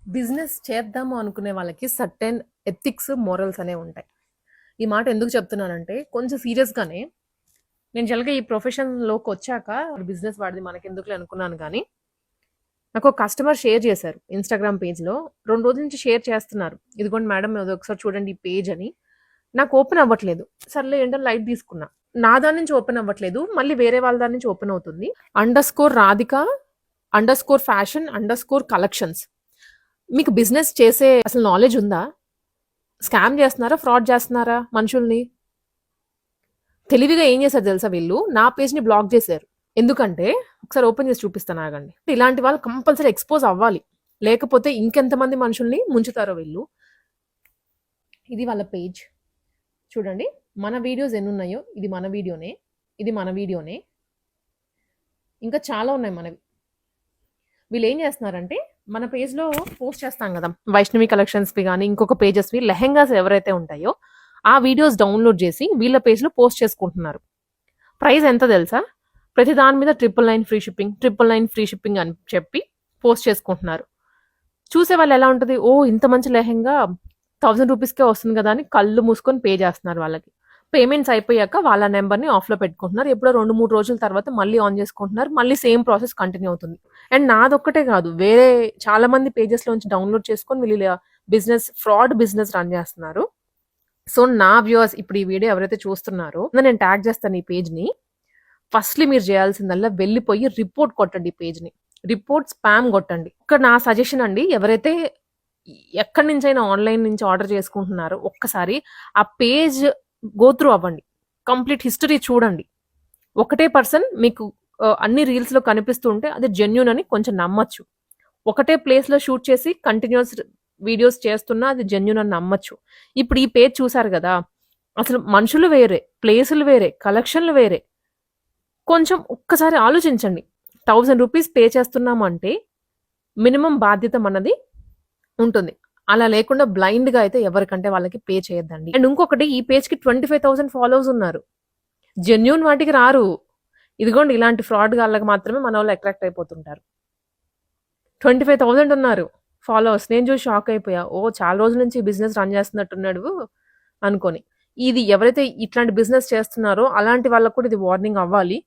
Business చేద్దాము అనుకునే వాళ్ళకి సర్టెన్ ఎథిక్స్, మోరల్స్ అనేవి ఉంటాయి. ఈ మాట ఎందుకు చెప్తున్నానంటే కొంచెం సీరియస్‌గానే నేను జనరల్‌గా ఈ ప్రొఫెషన్‌లోకి వచ్చాక బిజినెస్ వాడిది మనకెందుకులే అనుకున్నాను గానీ, నాకు ఒక కస్టమర్ షేర్ చేశారు ఇన్‌స్టాగ్రామ్ పేజ్‌లో. 2 రోజుల నుంచి షేర్ చేస్తున్నారు. ఇదిగోండి మేడం ఇది ఒకసారి చూడండి ఈ పేజ్ అని. నాకు ఓపెన్ అవ్వట్లేదు. సర్లే ఏంటని లైట్ తీసుకున్నా. నా దాని నుంచి ఓపెన్ అవ్వట్లేదు. మళ్ళీ వేరే వాళ్ళ దాని నుంచి ఓపెన్ అవుతుంది. _రాధిక_ఫ్యాషన్_కలెక్షన్స్. మీకు బిజినెస్ చేసే అసలు నాలెడ్జ్ ఉందా? స్కామ్ చేస్తున్నారా? ఫ్రాడ్ చేస్తున్నారా మనుషుల్ని? తెలివిగా ఏం చేశారు తెలుసా వీళ్ళు? నా పేజ్‌ని బ్లాక్ చేశారు. ఎందుకంటే ఒకసారి ఓపెన్ చేసి చూపిస్తాను ఆగండి. ఇలాంటి వాళ్ళు కంపల్సరీ ఎక్స్‌పోజ్ అవ్వాలి. లేకపోతే ఇంకెంతమంది మనుషుల్ని ముంచుతారో వీళ్ళు. ఇది వాళ్ళ పేజ్. చూడండి. మన వీడియోస్ ఎన్నున్నాయో ఇది మన వీడియోనే. ఇది మన వీడియోనే. ఇంకా చాలా ఉన్నాయి మనవి. వీళ్ళు ఏం చేస్తున్నారంటే మన పేజ్‌లో పోస్ట్ చేస్తాం కదా! వైష్ణవి కలెక్షన్స్‌వి గానీ, ఇంకొక పేజెస్‌వి లెహెంగాస్ ఎవరైతే ఉంటాయో ఆ వీడియోస్ డౌన్‌లోడ్ చేసి వీళ్ళ పేజ్‌లో పోస్ట్ చేసుకుంటున్నారు. ప్రైస్ ఎంత తెలుసా? ప్రతి దాని మీద 999 ఫ్రీ షిప్పింగ్, 999 ఫ్రీ షిప్పింగ్ అని చెప్పి పోస్ట్ చేసుకుంటున్నారు. చూసేవాళ్ళు ఎలా ఉంటది? ఓహ్! ఇంత మంచి లెహెంగా ₹1000 వస్తుంది కదా! అని కళ్ళు మూసుకొని పే చేస్తున్నారు వాళ్ళకి. పేమెంట్స్ అయిపోయాక వాళ్ళ నంబర్‌ని ఆఫ్‌లో పెట్టుకుంటున్నారు. ఎప్పుడో 2, 3 రోజుల తర్వాత మళ్ళీ ఆన్ చేసుకుంటున్నారు. మళ్ళీ సేమ్ ప్రాసెస్ కంటిన్యూ అవుతుంది. అండ్ నాదొక్కటే కాదు. వేరే చాలా మంది పేజెస్‌లోంచి డౌన్‌లోడ్ చేసుకొని వీళ్ళు ఫ్రాడ్ బిజినెస్ రన్ చేస్తున్నారు. సో, నా వ్యూవర్స్ ఇప్పుడు ఈ వీడియో ఎవరైతే చూస్తున్నారో నేను ట్యాగ్ చేస్తాను ఈ పేజ్‌ని. ఫస్ట్‌లీ మీరు చేయాల్సిందల్లా వెళ్ళిపోయి రిపోర్ట్ కొట్టండి ఈ పేజ్‌ని. రిపోర్ట్ స్పామ్ కొట్టండి. ఇక్కడ నా సజెషన్ అండి. ఎవరైతే ఎక్కడి నుంచైనా ఆన్‌లైన్ నుంచి ఆర్డర్ చేసుకుంటున్నారో ఒక్కసారి ఆ పేజ్ గో త్రూ అవ్వండి. కంప్లీట్ హిస్టరీ చూడండి. ఒకటే పర్సన్ మీకు అన్ని రీల్స్‌లో కనిపిస్తూ ఉంటే అది జెన్యూన్ అని కొంచెం నమ్మొచ్చు. ఒకటే ప్లేస్‌లో షూట్ చేసి కంటిన్యూయస్ వీడియోస్ చేస్తున్నా అది జెన్యూన్ అని నమ్మొచ్చు. ఇప్పుడు ఈ పేజ్ చూసారు గదా! అసలు మనుషులు వేరే, ప్లేసులు వేరే, కలెక్షన్‌లు వేరే. కొంచెం ఒక్కసారి ఆలోచించండి. ₹1000 పే చేస్తున్నామంటే మినిమమ్ బాధ్యత మనది ఉంటుంది. అలా లేకుండా బ్లైండ్‌గా అయితే ఎవరికంటే వాళ్ళకి పే చేయొద్దండి. అండ్ ఇంకొకటి ఈ పేజ్‌కి 25,000 ఫాలోవర్స్ ఉన్నారు. జెన్యూన్ వాటికి రారు. ఇదిగోండి ఇలాంటి ఫ్రాడ్ గాళ్ళకి మాత్రమే మనోళ్ళు అట్రాక్ట్ అయిపోతుంటారు. 25,000 ఉన్నారు ఫాలోవర్స్. నేను చూసి షాక్ అయిపోయా. ఓహ్! చాలా రోజుల నుంచి ఈ బిజినెస్ రన్ చేస్తున్నట్టున్నాడు అనుకోని. ఇది ఎవరైతే ఇట్లాంటి బిజినెస్ చేస్తున్నారో అలాంటి వాళ్ళకి కూడా ఇది వార్నింగ్ అవ్వాలి.